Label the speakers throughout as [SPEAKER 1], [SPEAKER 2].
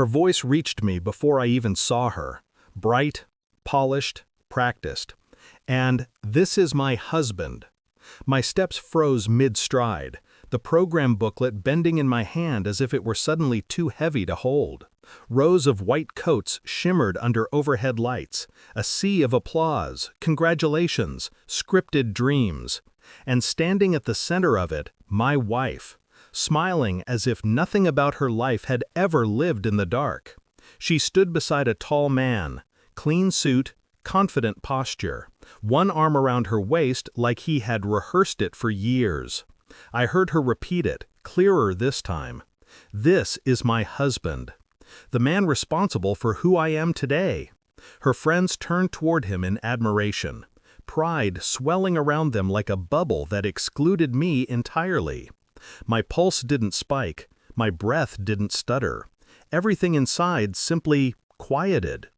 [SPEAKER 1] Her voice reached me before I even saw her. Bright, polished, practiced. And "This is my husband." My steps froze mid-stride, the program booklet bending in my hand as if it were suddenly too heavy to hold. Rows of white coats shimmered under overhead lights, a sea of applause, congratulations, scripted dreams. And standing at the center of it, my wife, smiling as if nothing about her life had ever lived in the dark. She stood beside a tall man, clean suit, confident posture, one arm around her waist like he had rehearsed it for years. I heard her repeat it, clearer this time. "This is my husband." The man responsible for who I am today. Her friends turned toward him in admiration, pride swelling around them like a bubble that excluded me entirely. My pulse didn't spike, my breath didn't stutter. Everything inside simply quieted.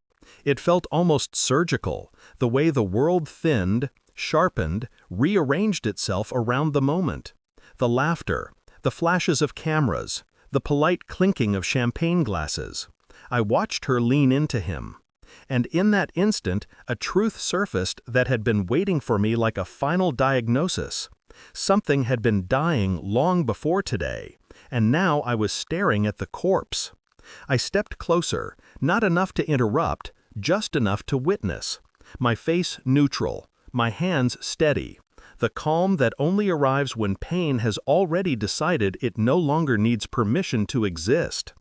[SPEAKER 1] It felt almost surgical, the way the world thinned, sharpened, rearranged itself around the moment. The laughter, the flashes of cameras, the polite clinking of champagne glasses. I watched her lean into him. And in that instant, a truth surfaced that had been waiting for me like a final diagnosis. Something had been dying long before today, and now I was staring at the corpse. I stepped closer, not enough to interrupt, just enough to witness. My face neutral, my hands steady. The calm that only arrives when pain has already decided it no longer needs permission to exist.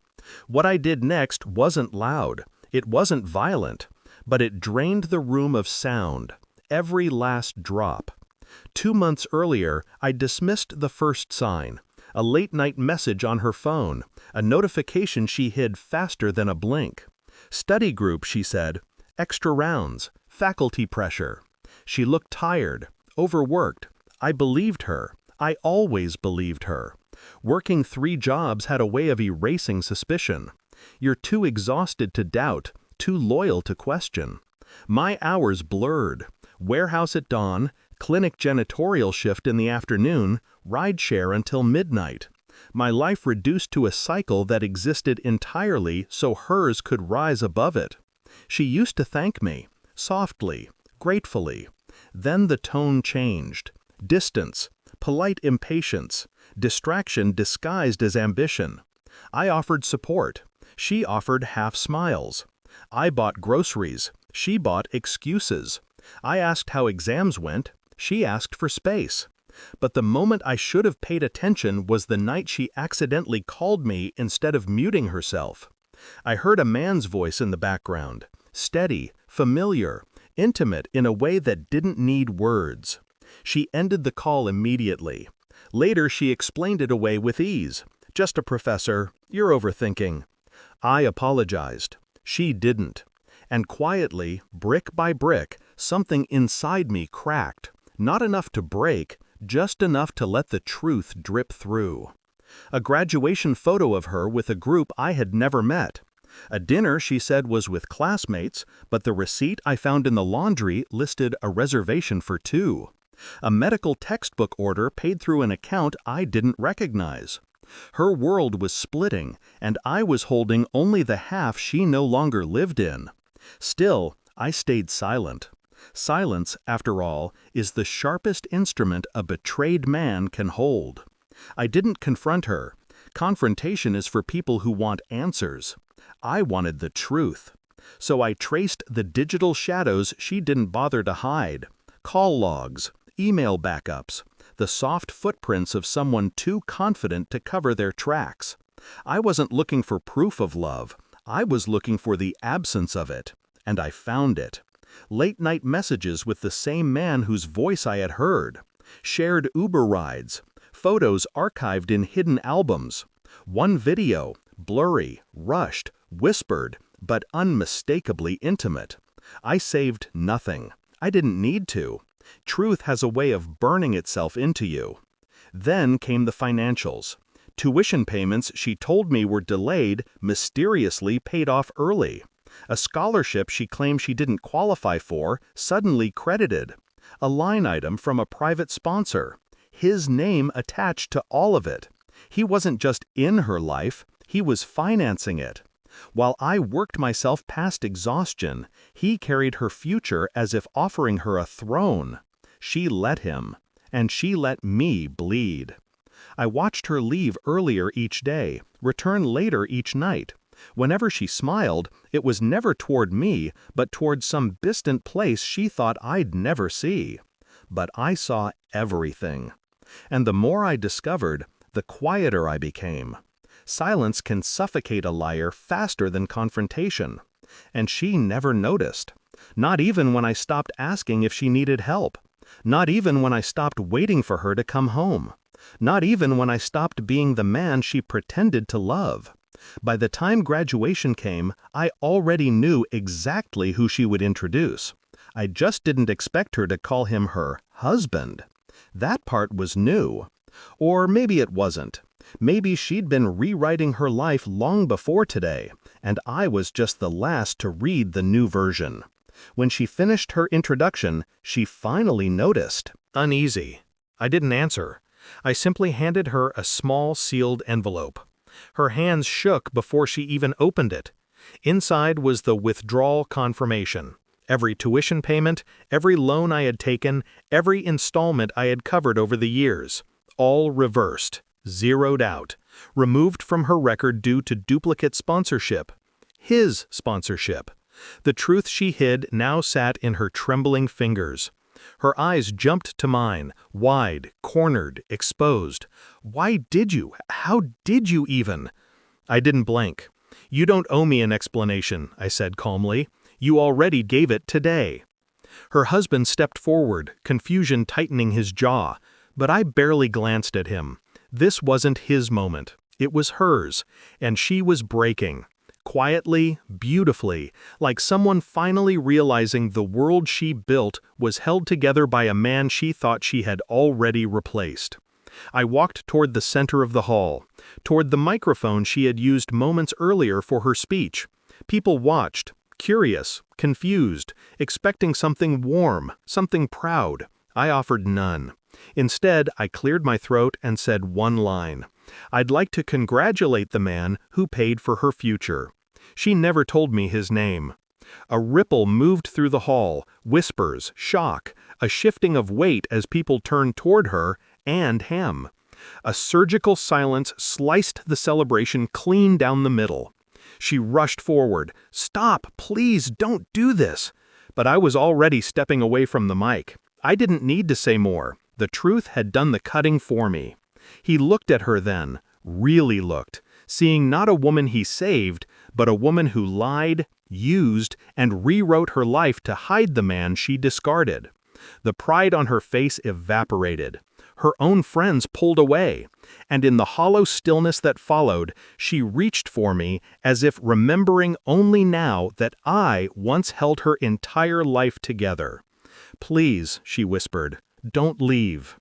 [SPEAKER 1] What I did next wasn't loud, it wasn't violent, but it drained the room of sound, every last drop. 2 months earlier, I dismissed the first sign, a late-night message on her phone, a notification she hid faster than a blink. Study group, she said, extra rounds, faculty pressure. She looked tired, overworked. I believed her. I always believed her. Working 3 jobs had a way of erasing suspicion. You're too exhausted to doubt, too loyal to question. My hours blurred. Warehouse at dawn, clinic janitorial shift in the afternoon, rideshare until midnight. My life reduced to a cycle that existed entirely so hers could rise above it. She used to thank me, softly, gratefully. Then the tone changed. Distance, polite impatience, distraction disguised as ambition. I offered support. She offered half smiles. I bought groceries. She bought excuses. I asked how exams went. She asked for space. But the moment I should have paid attention was the night she accidentally called me instead of muting herself. I heard a man's voice in the background, steady, familiar, intimate in a way that didn't need words. She ended the call immediately. Later she explained it away with ease. "Just a professor, you're overthinking." I apologized. She didn't. And quietly, brick by brick, something inside me cracked. Not enough to break, just enough to let the truth drip through. A graduation photo of her with a group I had never met. A dinner she said was with classmates, but the receipt I found in the laundry listed a reservation for 2. A medical textbook order paid through an account I didn't recognize. Her world was splitting, and I was holding only the half she no longer lived in. Still, I stayed silent. Silence, after all, is the sharpest instrument a betrayed man can hold. I didn't confront her. Confrontation is for people who want answers. I wanted the truth. So I traced the digital shadows she didn't bother to hide. Call logs, email backups, the soft footprints of someone too confident to cover their tracks. I wasn't looking for proof of love. I was looking for the absence of it. And I found it. Late-night messages with the same man whose voice I had heard. Shared Uber rides. Photos archived in hidden albums. One video, blurry, rushed, whispered, but unmistakably intimate. I saved nothing. I didn't need to. Truth has a way of burning itself into you. Then came the financials. Tuition payments she told me were delayed, mysteriously paid off early. A scholarship she claimed she didn't qualify for, suddenly credited. A line item from a private sponsor. His name attached to all of it. He wasn't just in her life, he was financing it. While I worked myself past exhaustion, he carried her future as if offering her a throne. She let him, and she let me bleed. I watched her leave earlier each day, return later each night. Whenever she smiled, it was never toward me, but toward some distant place she thought I'd never see. But I saw everything. And the more I discovered, the quieter I became. Silence can suffocate a liar faster than confrontation. And she never noticed. Not even when I stopped asking if she needed help. Not even when I stopped waiting for her to come home. Not even when I stopped being the man she pretended to love. By the time graduation came, I already knew exactly who she would introduce. I just didn't expect her to call him her husband. That part was new. Or maybe it wasn't. Maybe she'd been rewriting her life long before today, and I was just the last to read the new version. When she finished her introduction, she finally noticed. Uneasy. I didn't answer. I simply handed her a small sealed envelope. Her hands shook before she even opened it. Inside was the withdrawal confirmation. Every tuition payment, every loan I had taken, every installment I had covered over the years. All reversed, zeroed out, removed from her record due to duplicate sponsorship. His sponsorship. The truth she hid now sat in her trembling fingers. Her eyes jumped to mine, wide, cornered, exposed. Why did you? How did you even? I didn't blink. You don't owe me an explanation, I said calmly. You already gave it today. Her husband stepped forward, confusion tightening his jaw, but I barely glanced at him. This wasn't his moment. It was hers, and she was breaking. Quietly, beautifully, like someone finally realizing the world she built was held together by a man she thought she had already replaced. I walked toward the center of the hall, toward the microphone she had used moments earlier for her speech. People watched, curious, confused, expecting something warm, something proud. I offered none. Instead, I cleared my throat and said one line. I'd like to congratulate the man who paid for her future. She never told me his name. A ripple moved through the hall, whispers, shock, a shifting of weight as people turned toward her and him. A surgical silence sliced the celebration clean down the middle. She rushed forward. Stop, please, don't do this. But I was already stepping away from the mic. I didn't need to say more. The truth had done the cutting for me. He looked at her then, really looked, seeing not a woman he saved, but a woman who lied, used, and rewrote her life to hide the man she discarded. The pride on her face evaporated. Her own friends pulled away, and in the hollow stillness that followed, she reached for me as if remembering only now that I once held her entire life together. Please, she whispered, don't leave.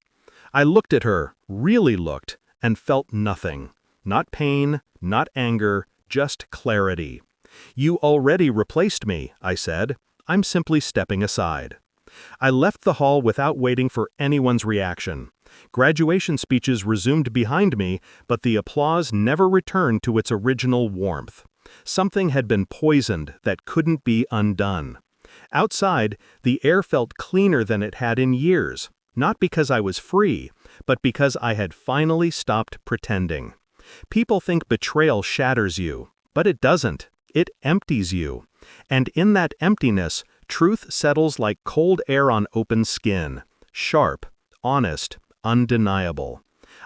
[SPEAKER 1] I looked at her, really looked, and felt nothing. Not pain, not anger, just clarity. You already replaced me, I said. I'm simply stepping aside. I left the hall without waiting for anyone's reaction. Graduation speeches resumed behind me, but the applause never returned to its original warmth. Something had been poisoned that couldn't be undone. Outside, the air felt cleaner than it had in years, not because I was free, but because I had finally stopped pretending. People think betrayal shatters you, but it doesn't. It empties you. And in that emptiness, truth settles like cold air on open skin, sharp, honest, undeniable.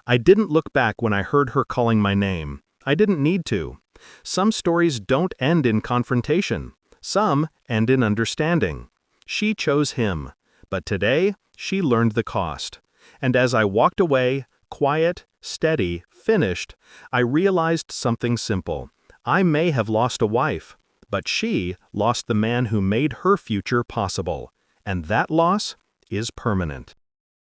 [SPEAKER 1] I didn't look back when I heard her calling my name. I didn't need to. Some stories don't end in confrontation. Some end in understanding. She chose him, but today she learned the cost. And as I walked away, quiet, steady, finished, I realized something simple. I may have lost a wife, but she lost the man who made her future possible. And that loss is permanent.